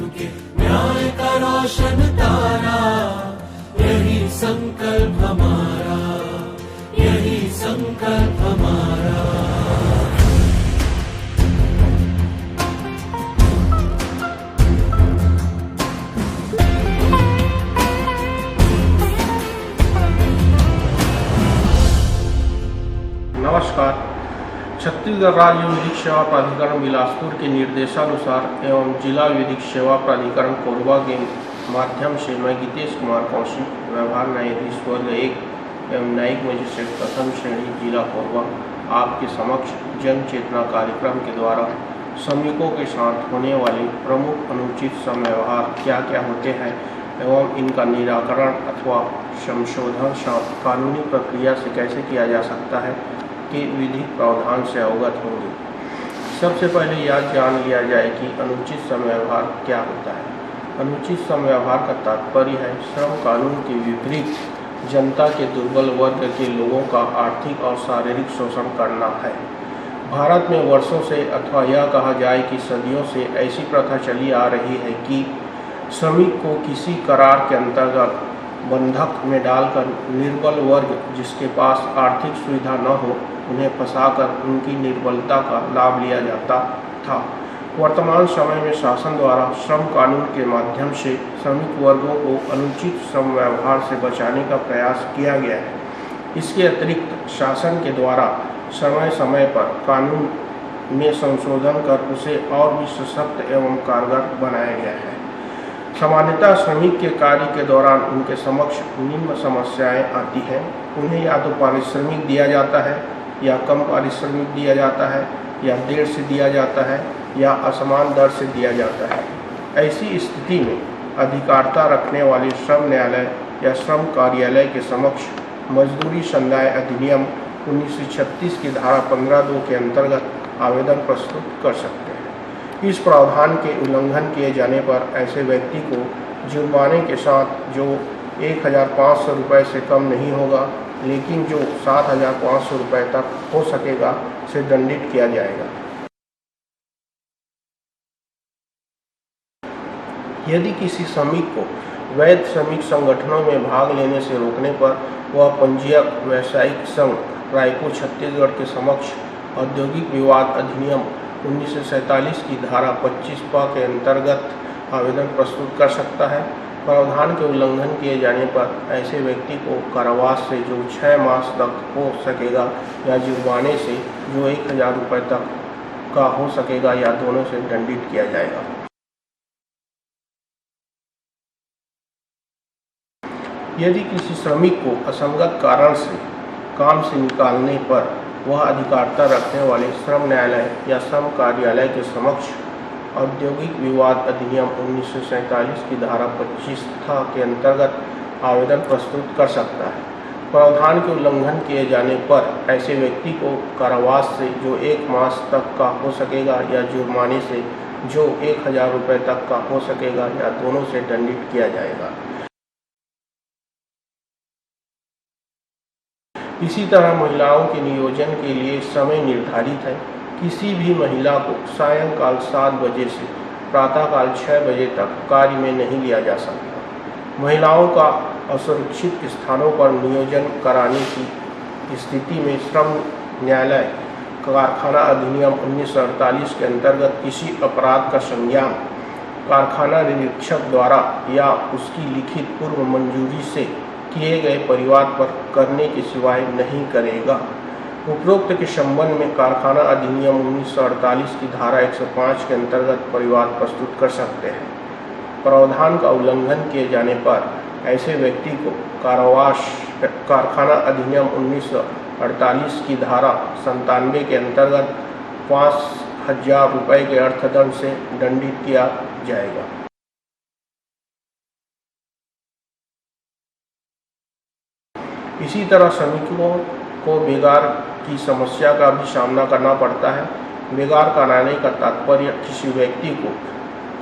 के न्याय का रोशन तारा, यही संकल्प हमारा, यही संकल्प हमारा। नमस्कार। छत्तीसगढ़ राज्य विधिक सेवा प्राधिकरण बिलासपुर के निर्देशानुसार एवं जिला विधिक सेवा प्राधिकरण कोरबा के माध्यम से मैं गीतेश कुमार कौशिक, व्यवहार न्यायाधीश वर्ग 1 एवं न्यायिक मजिस्ट्रेट प्रथम श्रेणी जिला कोरबा आपके समक्ष जन चेतना कार्यक्रम के द्वारा श्रमिकों के साथ होने वाले प्रमुख अनुचित समव्यवहार क्या क्या होते हैं एवं इनका निराकरण अथवा संशोधन कानूनी प्रक्रिया से कैसे किया जा सकता है के विधिक प्रावधान से अवगत होंगे। सबसे पहले यह जान लिया जाए कि अनुचित समव्यवहार क्या होता है। अनुचित समव्यवहार का तात्पर्य है श्रम कानून के विपरीत जनता के दुर्बल वर्ग के लोगों का आर्थिक और शारीरिक शोषण करना है। भारत में वर्षों से अथवा यह कहा जाए कि सदियों से ऐसी प्रथा चली आ रही है कि श्रमिक को किसी करार के अंतर्गत बंधक में डालकर निर्बल वर्ग जिसके पास आर्थिक सुविधा न हो उन्हें फंसाकर उनकी निर्बलता का लाभ लिया जाता था। वर्तमान समय में शासन द्वारा श्रम कानून के माध्यम से श्रमिक वर्गों को अनुचित श्रम व्यवहार से बचाने का प्रयास किया गया है। इसके अतिरिक्त शासन के द्वारा समय समय पर कानून में संशोधन कर उसे और भी सशक्त एवं कारगर बनाया गया है। सामान्यतः श्रमिक के कार्य के दौरान उनके समक्ष निम्न समस्याएं आती हैं। उन्हें या तो पारिश्रमिक दिया जाता है या कम पारिश्रमिक दिया जाता है या देर से दिया जाता है या असमान दर से दिया जाता है। ऐसी स्थिति में अधिकारिता रखने वाले श्रम न्यायालय या श्रम कार्यालय के समक्ष मजदूरी संदाय अधिनियम 1936 की धारा 15(2) के अंतर्गत आवेदन प्रस्तुत कर सकते हैं। इस प्रावधान के उल्लंघन किए जाने पर ऐसे व्यक्ति को जुर्माने के साथ जो 1,500 रुपये से कम नहीं होगा लेकिन जो 7,500 रुपये तक हो सकेगा से दंडित किया जाएगा। यदि किसी श्रमिक को वैध श्रमिक संगठनों में भाग लेने से रोकने पर वह पंजीयक व्यावसायिक संघ रायपुर छत्तीसगढ़ के समक्ष औद्योगिक विवाद अधिनियम 1947 की धारा 25(प) के अंतर्गत आवेदन प्रस्तुत कर सकता है। प्रावधान के उल्लंघन किए जाने पर ऐसे व्यक्ति को कारावास से जो 6 मास तक हो सकेगा या जुर्माने से जो 1,000 रुपये तक का हो सकेगा या दोनों से दंडित किया जाएगा। यदि किसी श्रमिक को असंगत कारण से काम से निकालने पर वह अधिकारिता रखने वाले श्रम न्यायालय या श्रम कार्यालय के समक्ष औद्योगिक विवाद अधिनियम 1947 की धारा 25(थ) के अंतर्गत आवेदन प्रस्तुत कर सकता है। प्रावधान के उल्लंघन किए जाने पर ऐसे व्यक्ति को कारावास से जो 1 मास तक का हो सकेगा या जुर्माने से जो 1,000 रुपये तक का हो सकेगा या दोनों से दंडित किया जाएगा। इसी तरह महिलाओं के नियोजन के लिए समय निर्धारित है। किसी भी महिला को सायंकाल 7 बजे से प्रातःकाल 6 बजे तक कार्य में नहीं लिया जा सकता। महिलाओं का असुरक्षित स्थानों पर नियोजन कराने की स्थिति में श्रम न्यायालय कारखाना अधिनियम 1948 के अंतर्गत किसी अपराध का संज्ञान कारखाना निरीक्षक द्वारा या उसकी लिखित पूर्व मंजूरी से किए गए परिवार पर करने के सिवाय नहीं करेगा। उपरोक्त के संबंध में कारखाना अधिनियम 1948 की धारा 105 के अंतर्गत परिवार प्रस्तुत कर सकते हैं। प्रावधान का उल्लंघन किए जाने पर ऐसे व्यक्ति को कारावास कारखाना अधिनियम 1948 की धारा 97 के अंतर्गत 5,000 रुपये के अर्थदंड से दंडित किया जाएगा। इसी तरह श्रमिकों को बेगार की समस्या का भी सामना करना पड़ता है। बेगार कराने का तात्पर्य किसी व्यक्ति को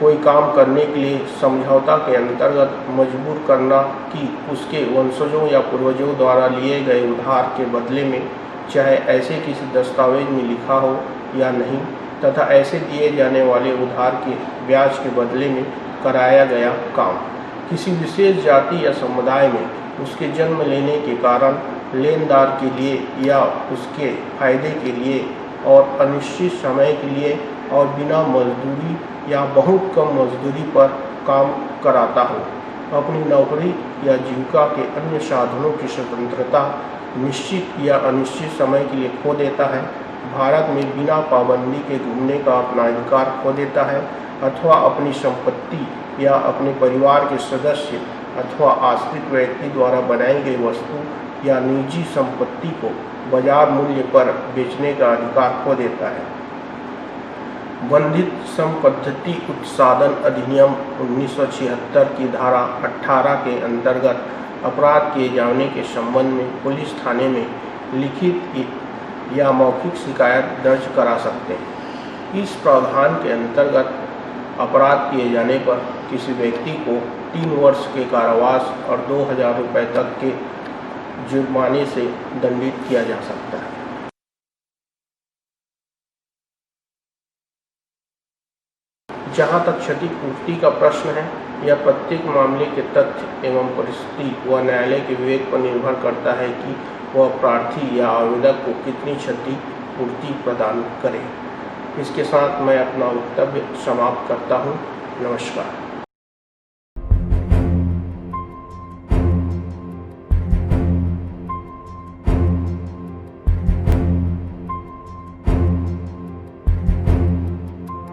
कोई काम करने के लिए समझौता के अंतर्गत मजबूर करना कि उसके वंशजों या पूर्वजों द्वारा लिए गए उधार के बदले में चाहे ऐसे किसी दस्तावेज में लिखा हो या नहीं तथा ऐसे दिए जाने वाले उधार के ब्याज के बदले में कराया गया काम। किसी विशेष जाति या समुदाय में उसके जन्म लेने के कारण लेनदार के लिए या उसके फायदे के लिए और अनिश्चित समय के लिए और बिना मजदूरी या बहुत कम मजदूरी पर काम कराता हो, अपनी नौकरी या जीविका के अन्य साधनों की स्वतंत्रता निश्चित या अनिश्चित समय के लिए खो देता है, भारत में बिना पाबंदी के घूमने का अपना अधिकार खो देता है, अथवा अपनी संपत्ति या अपने परिवार के सदस्य अथवा आश्रित व्यक्ति द्वारा बनाई गई वस्तु या निजी संपत्ति को बाजार मूल्य पर बेचने का अधिकार खो देता है। बंधित श्रम पद्धति उत्साधन अधिनियम 1976 की धारा 18 के अंतर्गत अपराध किए जाने के संबंध में पुलिस थाने में लिखित या मौखिक शिकायत दर्ज करा सकते हैं। इस प्रावधान के अंतर्गत अपराध किए जाने पर किसी व्यक्ति को 3 वर्ष के कारावास और 2000 रुपये तक के जुर्माने से दंडित किया जा सकता है। जहाँ तक क्षतिपूर्ति का प्रश्न है, यह प्रत्येक मामले के तथ्य एवं परिस्थिति व न्यायालय के विवेक पर निर्भर करता है कि वह प्रार्थी या आवेदक को कितनी क्षतिपूर्ति प्रदान करे। इसके साथ मैं अपना वक्तव्य समाप्त करता हूँ। नमस्कार।